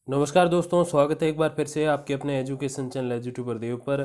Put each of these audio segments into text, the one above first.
नमस्कार दोस्तों, स्वागत है एक बार फिर से आपके अपने एजुकेशन चैनल एजुट्यूबर देव पर।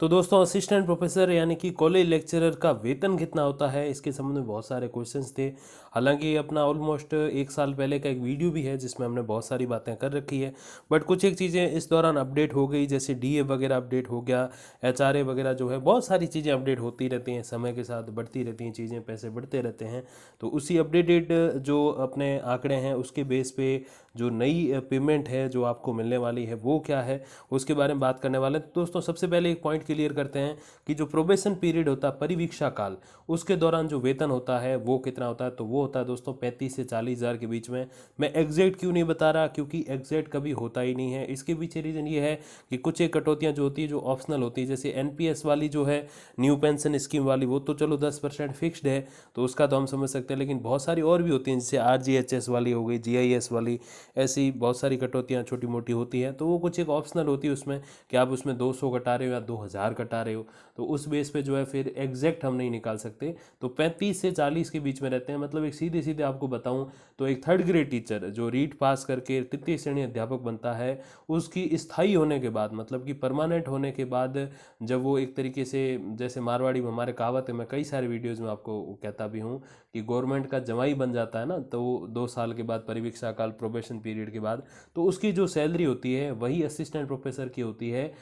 तो दोस्तों, असिस्टेंट प्रोफेसर यानी कि कॉलेज लेक्चरर का वेतन कितना होता है, इसके संबंध में बहुत सारे क्वेश्चंस थे। हालांकि ये अपना ऑलमोस्ट एक साल पहले का एक वीडियो भी है जिसमें हमने बहुत सारी बातें कर रखी है, बट कुछ एक चीज़ें इस दौरान अपडेट हो गई, जैसे डीए वगैरह अपडेट हो गया, एचआरए वगैरह जो है, बहुत सारी चीज़ें अपडेट होती रहती हैं, समय के साथ बढ़ती रहती हैं चीज़ें, पैसे बढ़ते रहते हैं। तो उसी अपडेटेड जो अपने आंकड़े हैं उसके बेस पे जो नई पेमेंट है जो आपको मिलने वाली है वो क्या है, उसके बारे में बात करने वाले हैं। तो दोस्तों, सबसे पहले एक पॉइंट क्लियर करते हैं कि जो प्रोबेशन पीरियड होता है, परिवीक्षा काल, उसके दौरान जो वेतन होता है वो कितना होता है। तो वो होता है दोस्तों 35 से 40 हज़ार के बीच में। मैं एग्जैक्ट क्यों नहीं बता रहा, क्योंकि एग्जैक्ट कभी होता ही नहीं है। इसके पीछे रीज़न ये है कि कुछ एक कटौतियाँ जो होती है जो ऑप्शनल होती है, जैसे एनपीएस वाली जो है, न्यू पेंशन स्कीम वाली, वो तो चलो 10% फिक्स्ड है, तो उसका तो हम समझ सकते हैं। लेकिन बहुत सारी और भी होती हैं, जैसे आरजीएचएस वाली हो गई, जीआईएस वाली, ऐसी बहुत सारी कटौतियाँ छोटी मोटी होती हैं। तो वो कुछ एक ऑप्शनल होती है उसमें, कि आप उसमें 200 कटा रहे हो या 2000 कटा रहे हो, तो उस बेस पे जो है फिर एग्जैक्ट हम नहीं निकाल सकते। तो 35 से 40 के बीच में रहते हैं। मतलब एक सीधे सीधे आपको बताऊं तो एक थर्ड ग्रेड टीचर जो रीट पास करके तृतीय श्रेणी अध्यापक बनता है, उसकी स्थायी होने के बाद, मतलब कि परमानेंट होने के बाद, जब वो एक तरीके से, जैसे मारवाड़ी में हमारे कहावत है, मैं कई सारे वीडियोज़ में आपको कहता भी हूँ कि गवर्नमेंट का जवाई बन जाता है ना, तो वो 2 साल के बाद, परिवीक्षा काल, प्रोबेशन पीरियड के बाद, तो उसकी जो सैलरी होती है वही असिस्टेंट प्रोफेसर की होती है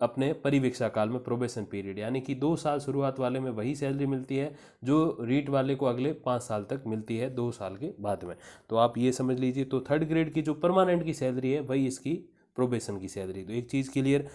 अपने परिवीक्षा काल में, प्रोबेशन पीरियड। यानी कि 2 साल शुरुआत वाले में वही सैलरी मिलती है जो रीट वाले को अगले 5 साल तक मिलती है 2 साल के बाद में। तो आप ये समझ लीजिए, तो थर्ड ग्रेड की जो परमानेंट की सैलरी है वही इसकी प्रोबेशन की सैलरी। तो एक चीज़ क्लियर।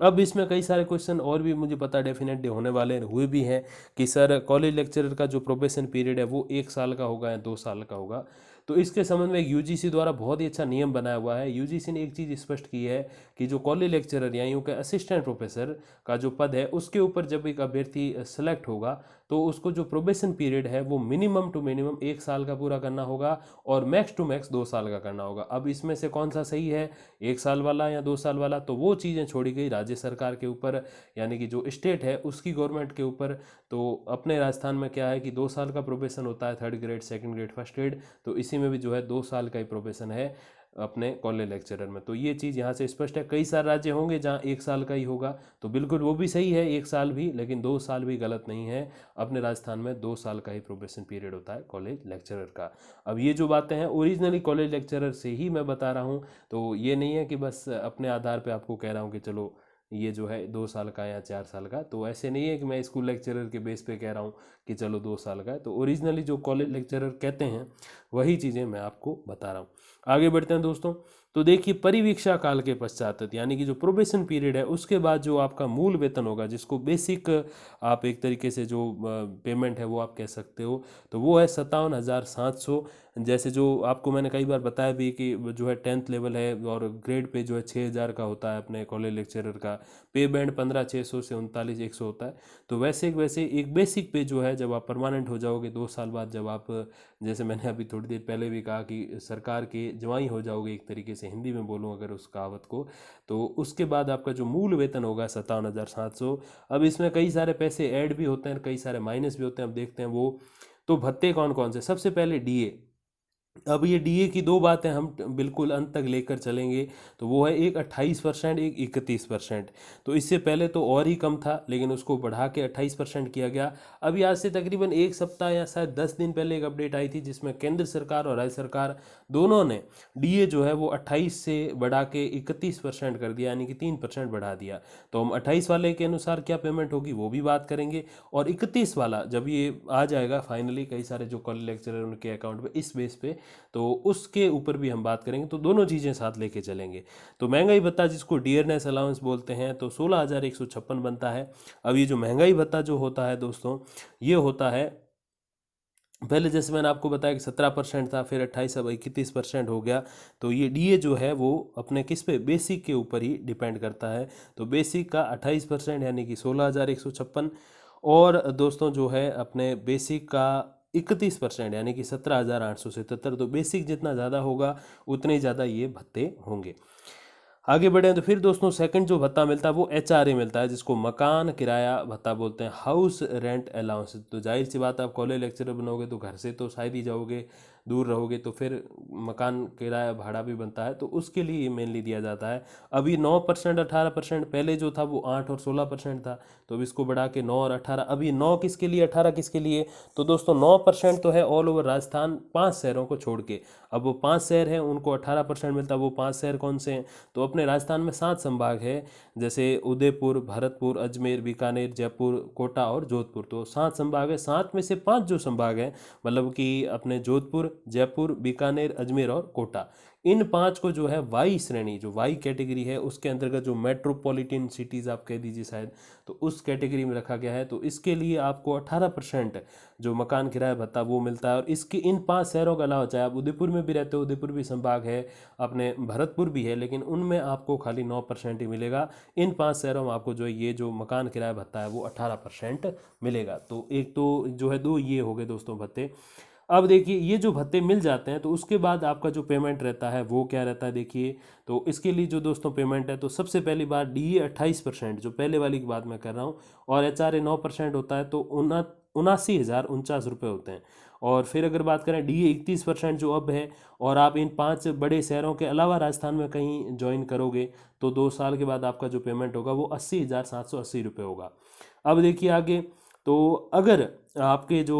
अब इसमें कई सारे क्वेश्चन और भी मुझे पता डेफिनेटली होने वाले हुए भी हैं कि सर, कॉलेज लेक्चरर का जो प्रोबेशन पीरियड है वो 1 साल का होगा या 2 साल का होगा। तो इसके संबंध में यूजीसी द्वारा बहुत ही अच्छा नियम बनाया हुआ है। यूजीसी ने एक चीज़ स्पष्ट की है कि जो कॉलेज लेक्चरर या यूँ के असिस्टेंट प्रोफेसर का जो पद है, उसके ऊपर जब एक अभ्यर्थी सेलेक्ट होगा, तो उसको जो प्रोबेशन पीरियड है वो मिनिमम टू मिनिमम 1 साल का पूरा करना होगा, और मैक्स टू मैक्स 2 साल का करना होगा। अब इसमें से कौन सा सही है, 1 साल वाला या 2 साल वाला, तो वो चीज़ें छोड़ी गई राज्य सरकार के ऊपर, यानी कि जो स्टेट है उसकी गवर्नमेंट के ऊपर। तो अपने राजस्थान में क्या है कि 2 साल का प्रोबेशन होता है, third grade, second grade, first grade. तो इसी में भी जो है 2 साल का ही प्रोबेशन है अपने कॉलेज लेक्चरर में। तो ये चीज़ यहाँ से स्पष्ट है। कई सारे राज्य होंगे जहाँ 1 साल का ही होगा, तो बिल्कुल वो भी सही है 1 साल भी, लेकिन 2 साल भी गलत नहीं है। अपने राजस्थान में 2 साल का ही प्रोबेशन पीरियड होता है कॉलेज लेक्चरर का। अब ये जो बातें हैं ओरिजिनली कॉलेज लेक्चरर से ही मैं बता रहा हूँ, तो ये नहीं है कि बस अपने आधार पे आपको कह रहा हूँ कि चलो ये जो है 2 साल का या 4 साल का। तो ऐसे नहीं है कि मैं स्कूल लेक्चरर के बेस पे कह रहा हूँ कि चलो 2 साल का है। तो ओरिजिनली जो कॉलेज लेक्चरर कहते हैं वही चीज़ें मैं आपको बता रहा हूँ। आगे बढ़ते हैं दोस्तों। तो देखिए, परिवीक्षा काल के पश्चात, यानी कि जो प्रोबेशन पीरियड है उसके बाद जो आपका मूल वेतन होगा, जिसको बेसिक आप एक तरीके से जो पेमेंट है वो आप कह सकते हो, तो वो है 57,700। जैसे जो आपको मैंने कई बार बताया भी कि जो है 10th लेवल है, और ग्रेड पे जो है 6,000 का होता है अपने कॉलेज लेक्चरर का। पे बैंड 15,600 से 39,100 होता है। तो वैसे एक बेसिक पे जो है, जब आप परमानेंट हो जाओगे 2 साल बाद, जब आप, जैसे मैंने अभी थोड़ी देर पहले भी कहा कि सरकार के जवाई हो जाओगे, एक तरीके से हिंदी में बोलूँ अगर उस कहावत को, तो उसके बाद आपका जो मूल वेतन होगा 57,700। अब इसमें कई सारे पैसे ऐड भी होते हैं, कई सारे माइनस भी होते हैं। अब देखते हैं वो। तो भत्ते कौन कौन से, सबसे पहले डीए। अब ये डीए की दो बातें हम बिल्कुल अंत तक लेकर चलेंगे। तो वो है एक 28%, एक 31%। तो इससे पहले तो और ही कम था, लेकिन उसको बढ़ा के 28% किया गया। अभी आज से तकरीबन एक सप्ताह या शायद 10 दिन पहले एक अपडेट आई थी, जिसमें केंद्र सरकार और राज्य सरकार दोनों ने डीए जो है वो 28 से बढ़ा के 31% कर दिया, यानी कि 3% बढ़ा दिया। तो हम 28 वाले के अनुसार क्या पेमेंट होगी वो भी बात करेंगे, और 31 वाला जब ये आ जाएगा फाइनली, कई सारे जो कॉलेज लेक्चरर उनके अकाउंट पे, इस बेस पे, तो उसके ऊपर भी हम बात करेंगे। तो दोनों चीज़ें साथ लेके चलेंगे। तो महंगाई भत्ता, जिसको डियरनेस अलाउंस बोलते हैं, तो 16,156 बनता है। अब ये जो महंगाई भत्ता जो होता है दोस्तों, ये होता है, पहले जैसे मैंने आपको बताया कि 17% था, फिर 28, अब 31% हो गया। तो ये डीए जो है वो अपने किस पे, बेसिक के ऊपर ही डिपेंड करता है। तो बेसिक का 28% यानी कि 16,156, और दोस्तों जो है अपने बेसिक का 31% यानी कि 17,877। तो बेसिक जितना ज़्यादा होगा उतने ही ज़्यादा ये भत्ते होंगे। आगे बढ़े तो फिर दोस्तों, सेकंड जो भत्ता मिलता है वो एचआरए मिलता है, जिसको मकान किराया भत्ता बोलते हैं, हाउस रेंट अलाउंस। तो जाहिर सी बात है, आप कॉलेज लेक्चरर बनोगे तो घर से तो शायद ही जाओगे, दूर रहोगे तो फिर मकान किराया भाड़ा भी बनता है, तो उसके लिए ये मेनली दिया जाता है। अभी 9% 18%, पहले जो था वो 8 और 16% था, तो अब इसको बढ़ा के 9 और 18, अभी 9 किसके लिए 18 किसके लिए? तो दोस्तों 9% तो है ऑल ओवर राजस्थान 5 शहरों को छोड़ के। अब वो 5 शहर हैं उनको 18% मिलता है। वो 5 शहर कौन से हैं? तो अपने राजस्थान में 7 संभाग है, जैसे उदयपुर, भरतपुर, अजमेर, बीकानेर, जयपुर, कोटा और जोधपुर। तो 7 संभाग है, 7 में से 5 जो संभाग हैं, मतलब कि अपने जोधपुर, जयपुर, बीकानेर, अजमेर और कोटा, इन 5 को जो है वाई श्रेणी, जो वाई कैटेगरी है उसके अंतर्गत, जो मेट्रोपॉलिटन सिटीज़ आप कह दीजिए शायद, तो उस कैटेगरी में रखा गया है। तो इसके लिए आपको 18% जो मकान किराया भत्ता वो मिलता है। और इसके इन 5 शहरों के अलावा, चाहे आप उदयपुर में भी रहते हो, उदयपुर भी संभाग है, अपने भरतपुर भी है, लेकिन उनमें आपको खाली 9% ही मिलेगा। इन 5 शहरों में आपको जो ये जो मकान किराया भत्ता है वो 18% मिलेगा। तो एक तो जो है दो ये हो गए दोस्तों भत्ते। अब देखिए ये जो भत्ते मिल जाते हैं तो उसके बाद आपका जो पेमेंट रहता है वो क्या रहता है, देखिए। तो इसके लिए जो दोस्तों पेमेंट है, तो सबसे पहली बात डीए 28%, जो पहले वाली की बात मैं कर रहा हूँ, और एचआरए 9% होता है, तो 79,049 रुपये होते हैं। और फिर अगर बात करें डीए 31% जो अब है, और आप इन 5 बड़े शहरों के अलावा राजस्थान में कहीं ज्वाइन करोगे तो 2 साल के बाद आपका जो पेमेंट होगा वो 80,780 रुपये होगा। अब देखिए आगे, तो अगर आपके जो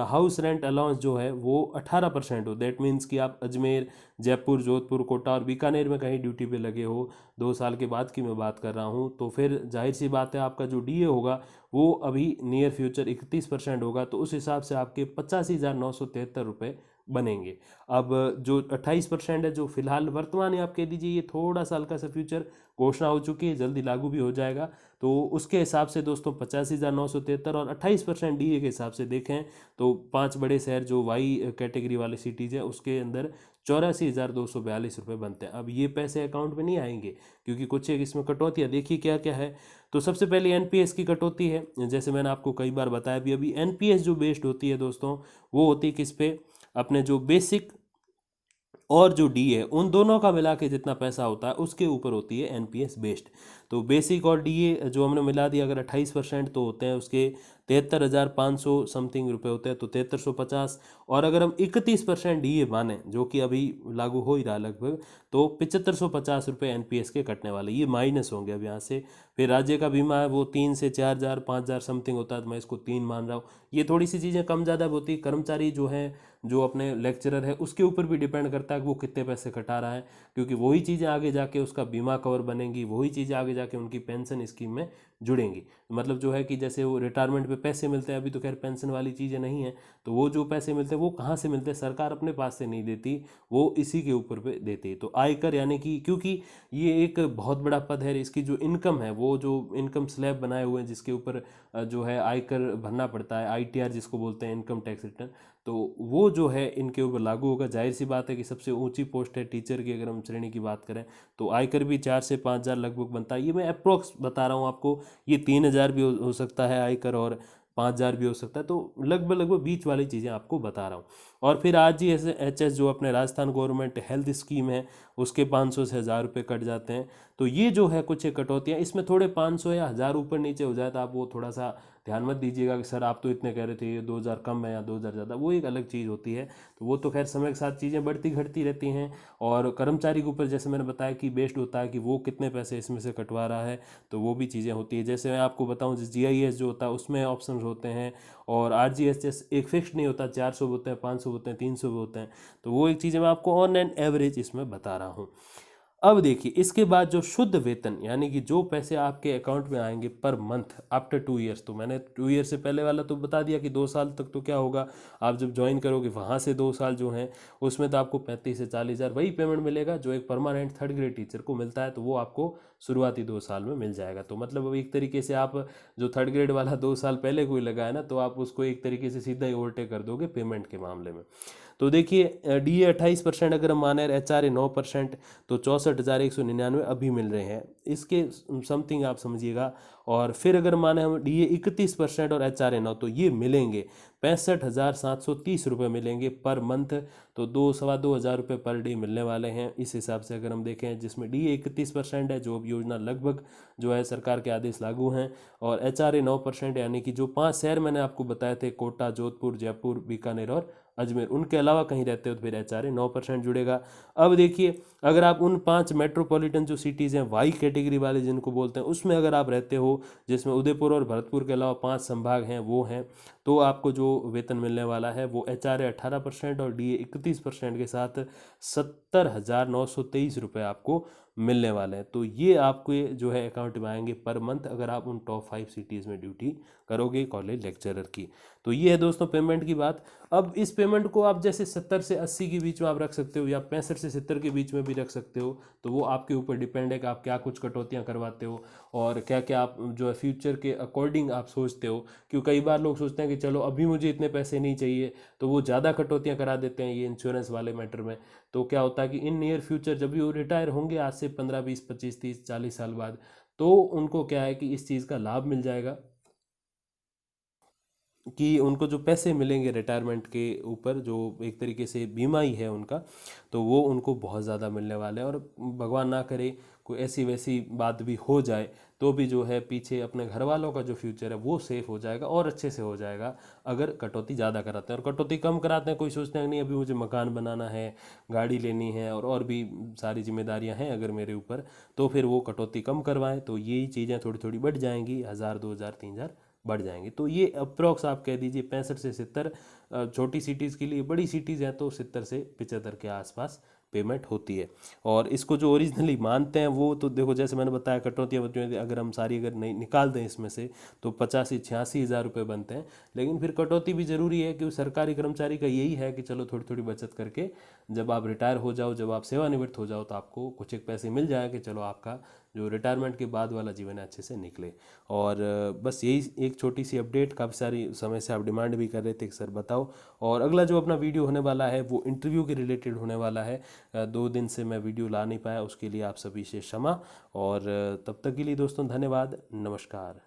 हाउस रेंट अलाउंस जो है वो 18% हो, दैट मीन्स कि आप अजमेर, जयपुर, जोधपुर, कोटा और बीकानेर में कहीं ड्यूटी पे लगे हो, 2 साल के बाद की मैं बात कर रहा हूँ, तो फिर जाहिर सी बात है आपका जो डीए होगा वो अभी नियर फ्यूचर 31% होगा। तो उस हिसाब से आपके 85,973 रुपये बनेंगे। अब जो 28% है, जो फिलहाल वर्तमान है, आप कह दीजिए ये थोड़ा सा हल्का सा फ्यूचर घोषणा हो चुकी है, जल्दी लागू भी हो जाएगा, तो उसके हिसाब से दोस्तों 85,973, और 28% डीए के हिसाब से देखें तो 5 बड़े शहर जो वाई कैटेगरी वाले सिटीज़ हैं उसके अंदर 84,242 रुपये बनते हैं। अब ये पैसे अकाउंट में नहीं आएंगे क्योंकि कुछ एक इसमें कटौतियाँ देखिए क्या क्या है। तो सबसे पहले एनपीएस की कटौती है, जैसे मैंने आपको कई बार बताया भी, अभी एनपीएस जो बेस्ड होती है दोस्तों, वो होती है किस पे? अपने जो बेसिक और जो डी है, उन दोनों का मिला के जितना पैसा होता है उसके ऊपर होती है एनपीएस बेस्ड। तो बेसिक और डीए जो हमने मिला दिया, अगर 28% तो होते हैं उसके 73,500 समथिंग रुपये होते हैं, तो 7350। और अगर हम 31% डीए माने, जो कि अभी लागू हो ही रहा लगभग, तो 7550 रुपये एनपीएस के कटने वाले, ये माइनस होंगे अब यहाँ से। फिर राज्य का बीमा है वो 3 से 4,000 5,000 समथिंग होता है, तो मैं इसको 3 मान रहा हूँ। ये थोड़ी सी चीज़ें कम ज़्यादा होती है। कर्मचारी जो है, जो अपने लेक्चरर है, उसके ऊपर भी डिपेंड करता है कि वो कितने पैसे कटा रहा है, क्योंकि वही चीज़ें आगे जाके उसका बीमा कवर बनेंगी, वही चीज़ें आगे जाके उनकी पेंशन स्कीम में जुड़ेंगी। मतलब जो है कि जैसे वो रिटायरमेंट पे पैसे मिलते हैं, अभी तो खैर पेंशन वाली चीज़ें नहीं है, तो वो जो पैसे मिलते हैं वो कहाँ से मिलते हैं? सरकार अपने पास से नहीं देती, वो इसी के ऊपर पे देती है। तो आयकर, यानी कि क्योंकि ये एक बहुत बड़ा पद है, इसकी जो इनकम है, वो जो इनकम स्लैब बनाए हुए हैं जिसके ऊपर जो है आयकर भरना पड़ता है, आईटीआर जिसको बोलते हैं, इनकम टैक्स रिटर्न, तो वो जो है इनके ऊपर लागू होगा। जाहिर सी बात है कि सबसे ऊंची पोस्ट है टीचर की, अगर हम श्रेणी की बात करें, तो आयकर भी 4 से 5,000 लगभग बनता है। ये मैं अप्रोक्स बता रहा हूँ आपको, ये 3,000 भी हो सकता है आयकर, और 5,000 भी हो सकता है, तो लगभग लगभग बीच वाली चीज़ें आपको बता रहा हूँ। और फिर आज ही ऐसे एच जो अपने राजस्थान गवर्नमेंट हेल्थ स्कीम है, उसके 500 से 1,000 रुपये कट जाते हैं। तो ये जो है कुछ कटौतियाँ, इसमें थोड़े 500 या 1,000 ऊपर नीचे हो जाए तो आप वो थोड़ा सा ध्यान मत दीजिएगा कि सर आप तो इतने कह रहे थे, ये 2,000 कम है या 2,000 ज़्यादा, वो एक अलग चीज़ होती है। तो वो तो खैर समय के साथ चीज़ें बढ़ती घटती रहती हैं। और कर्मचारी के ऊपर जैसे मैंने बताया कि बेस्ड होता है कि वो कितने पैसे इसमें से कटवा रहा है, तो वो भी चीज़ें होती है। जैसे मैं आपको बताऊं, जीआईएस जो होता है उसमें ऑप्शन होते हैं, और आरजीएसएस एक फिक्स नहीं होता, 400 होते हैं, 500 होते हैं, 300 होते हैं। तो वो एक चीज़ें मैं आपको ऑन एंड एवरेज इसमें बता रहा हूँ। अब देखिए इसके बाद जो शुद्ध वेतन, यानी कि जो पैसे आपके अकाउंट में आएंगे पर मंथ आफ्टर 2 ईयर्स, तो मैंने 2 ईयर से पहले वाला तो बता दिया कि 2 साल तक तो क्या होगा, आप जब ज्वाइन करोगे वहाँ से 2 साल जो हैं उसमें तो आपको 35 से 40,000 वही पेमेंट मिलेगा जो एक परमानेंट थर्ड ग्रेड टीचर को मिलता है, तो वो आपको शुरुआती 2 साल में मिल जाएगा। तो मतलब अब एक तरीके से आप जो थर्ड ग्रेड वाला 2 साल पहले कोई लगा है ना, तो आप उसको एक तरीके से सीधा ही ओवरटेक कर दोगे पेमेंट के मामले में। तो देखिए डीए 28% अगर हम माने, एचआरए 9%, तो 64,199 अभी मिल रहे हैं, इसके समथिंग आप समझिएगा। और फिर अगर माने हम डीए 31% और एचआरए 9, तो ये मिलेंगे 65,730 रुपये मिलेंगे पर मंथ। तो 2-2,500 रुपये पर डे मिलने वाले हैं इस हिसाब से अगर हम देखें, जिसमें डीए 31% है, जो अब योजना लगभग जो है सरकार के आदेश लागू हैं, और एचआरए 9%, यानी कि जो 5 शहर मैंने आपको बताए थे, कोटा, जोधपुर, जयपुर, बीकानेर और अजमेर, उनके अलावा कहीं रहते हो तो फिर HRA 9% जुड़ेगा। अब देखिए, अगर आप उन 5 मेट्रोपॉलिटन जो सिटीज़ हैं, वाई कैटेगरी वाले जिनको बोलते हैं, उसमें अगर आप रहते हो, जिसमें उदयपुर और भरतपुर के अलावा 5 संभाग हैं वो हैं, तो आपको जो वेतन मिलने वाला है वो HRA 18% और DA 31% के साथ 70,923 रुपये आपको मिलने वाले हैं। तो ये आपको जो है अकाउंट में आएंगे पर मंथ, अगर आप उन टॉप 5 सिटीज़ में ड्यूटी करोगे कॉलेज लेक्चरर की। तो ये है दोस्तों पेमेंट की बात। अब इस पेमेंट को आप जैसे 70 से 80 के बीच में आप रख सकते हो, या 65 से 70 के बीच में भी रख सकते हो। तो वो आपके ऊपर डिपेंड है कि आप क्या कुछ कटौतियाँ करवाते हो और क्या क्या आप जो है फ्यूचर के अकॉर्डिंग आप सोचते हो। क्योंकि कई बार लोग सोचते हैं कि चलो अभी मुझे इतने पैसे नहीं चाहिए, तो वो ज़्यादा कटौतियाँ करा देते हैं ये इंश्योरेंस वाले मैटर में। तो क्या होता है कि इन नियर फ्यूचर जब भी वो रिटायर होंगे आज से 15 20 25 30 40 साल बाद, तो उनको क्या है कि इस चीज़ का लाभ मिल जाएगा कि उनको जो पैसे मिलेंगे रिटायरमेंट के ऊपर, जो एक तरीके से बीमा ही है उनका, तो वो उनको बहुत ज़्यादा मिलने वाले हैं। और भगवान ना करे कोई ऐसी वैसी बात भी हो जाए, तो भी जो है पीछे अपने घर वालों का जो फ्यूचर है वो सेफ हो जाएगा और अच्छे से हो जाएगा। अगर कटौती ज़्यादा कराते हैं, और कटौती कम कराते हैं, कोई सोचते हैं नहीं अभी मुझे मकान बनाना है, गाड़ी लेनी है और भी सारी जिम्मेदारियां हैं अगर मेरे ऊपर, तो फिर वो कटौती कम करवाएं, तो यही चीज़ें थोड़ी थोड़ी बढ़ जाएंगी, 1000 2000 3000 बढ़ जाएंगे। तो ये अप्रॉक्स आप कह दीजिए 65 से 70, छोटी सिटीज़ के लिए। बड़ी सिटीज़ हैं तो 70 से 75 के आसपास पेमेंट होती है। और इसको जो ओरिजिनली मानते हैं वो तो देखो, जैसे मैंने बताया कटौतियाँ बचौतियाँ अगर हम सारी अगर नहीं निकाल दें इसमें से, तो 85-86 हज़ार रुपये बनते हैं। लेकिन फिर कटौती भी ज़रूरी है, क्योंकि सरकारी कर्मचारी का यही है कि चलो थोड़ी थोड़ी बचत करके जब आप रिटायर हो जाओ, जब आप सेवानिवृत्त हो जाओ, तो आपको कुछ एक पैसे मिल जाए कि चलो आपका जो रिटायरमेंट के बाद वाला जीवन है अच्छे से निकले। और बस यही एक छोटी सी अपडेट, काफ़ी सारी समय से आप डिमांड भी कर रहे थे कि सर बताओ। और अगला जो अपना वीडियो होने वाला है वो इंटरव्यू के रिलेटेड होने वाला है। 2 दिन से मैं वीडियो ला नहीं पाया, उसके लिए आप सभी से क्षमा। और तब तक के लिए दोस्तों धन्यवाद, नमस्कार।